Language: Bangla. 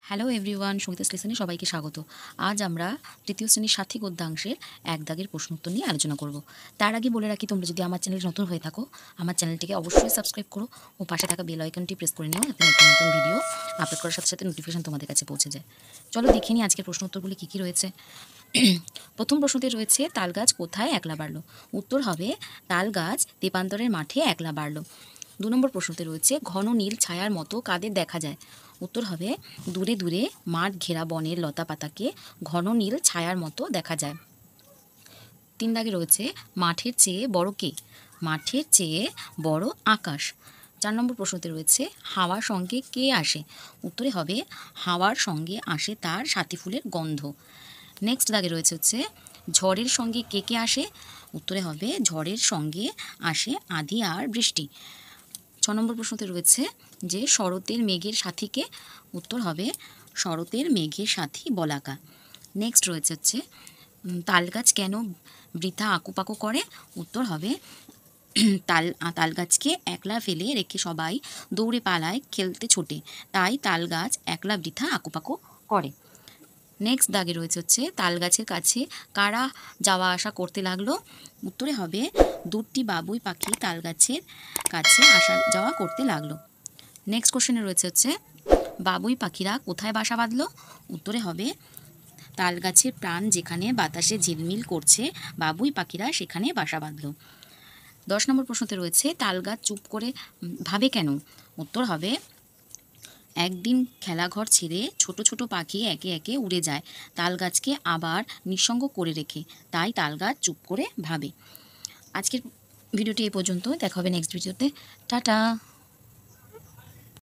হ্যালো এভরিওয়ান, সঙ্গীতাস লেসনে সবাইকে স্বাগত। আজ আমরা তৃতীয় শ্রেণীর সাথী গদ্যাংশের এক দাগের প্রশ্ন উত্তর নিয়ে আলোচনা করব। তার আগে বলে রাখি, তোমরা যদি আমার চ্যানেলে নতুন হয়ে থাকো, আমার চ্যানেলটিকে অবশ্যই সাবস্ক্রাইব করো ও পাশে থাকা বেল আইকনটি প্রেস করে নিও, যাতে নতুন নতুন ভিডিও আপলোড করার সাথে সাথে নোটিফিকেশন তোমাদের কাছে পৌঁছে যায়। চলো দেখে নিই আজকের প্রশ্ন উত্তরগুলি কী কী রয়েছে। প্রথম প্রশ্নতে রয়েছে, তাল গাছ কোথায় একলা বাড়লো? উত্তর হবে, তাল গাছ তেপান্তরের মাঠে একলা বাড়লো। 2 নম্বর প্রশ্নতে রয়েছে, ঘন নীল ছায়ার মতো কাদের দেখা যায়? উত্তর হবে, দূরে দূরে মাঠ ঘেরা বনের লতা পাতাকে ঘন নীল ছায়ার মতো দেখা যায়। 3 দাগে রয়েছে, মাঠের চেয়ে বড় কে? মাঠের চেয়ে বড় আকাশ। 4 নম্বর প্রশ্নতে রয়েছে, হাওয়ার সঙ্গে কে আসে? উত্তরে হবে, হাওয়ার সঙ্গে আসে তার সাথী ফুলের গন্ধ। নেক্সট দাগে রয়েছে ঝড়ের সঙ্গে কে কে আসে? উত্তরে হবে, ঝড়ের সঙ্গে আসে আঁধি আর বৃষ্টি। 6 নম্বর প্রশ্নতে রয়েছে যে শরতের মেঘের সাথীকে? উত্তর হবে, শরতের মেঘের সাথী বলাকা। নেক্সট রয়েছে তাল গাছ কেন বৃথা আঁকুপাকু করে? উত্তর হবে, তাল গাছকে একলা ফেলে রেখে সবাই দৌড়ে পালায়, খেলতে ছোটে, তাই তাল গাছ একলা বৃথা আঁকুপাকু করে। নেক্সট দাগে রয়েছে তাল গাছের কাছে কারা যাওয়া আসা করতে লাগলো? উত্তরে হবে, দুটি বাবুই পাখি তাল গাছের কাছে আসা যাওয়া করতে লাগলো। নেক্সট কোশ্চেনে রয়েছে বাবুই পাখিরা কোথায় বাসা বাঁধলো? উত্তরে হবে, তাল গাছের প্রাণ যেখানে বাতাসে ঝিলমিল করছে, বাবুই পাখিরা সেখানে বাসা বাঁধলো। 10 নম্বর প্রশ্নতে রয়েছে, তাল গাছ চুপ করে ভাবে কেন? উত্তর হবে, একদিন খেলাঘর ছেড়ে ছোট ছোট পাখি একে একে উড়ে যায় তাল গাছকে আবার নিঃসঙ্গ করে রেখে, তাই তাল গাছ চুপ করে ভাবে। আজকের ভিডিওটি এই পর্যন্ত, দেখা হবে নেক্সট ভিডিওতে। টাটা।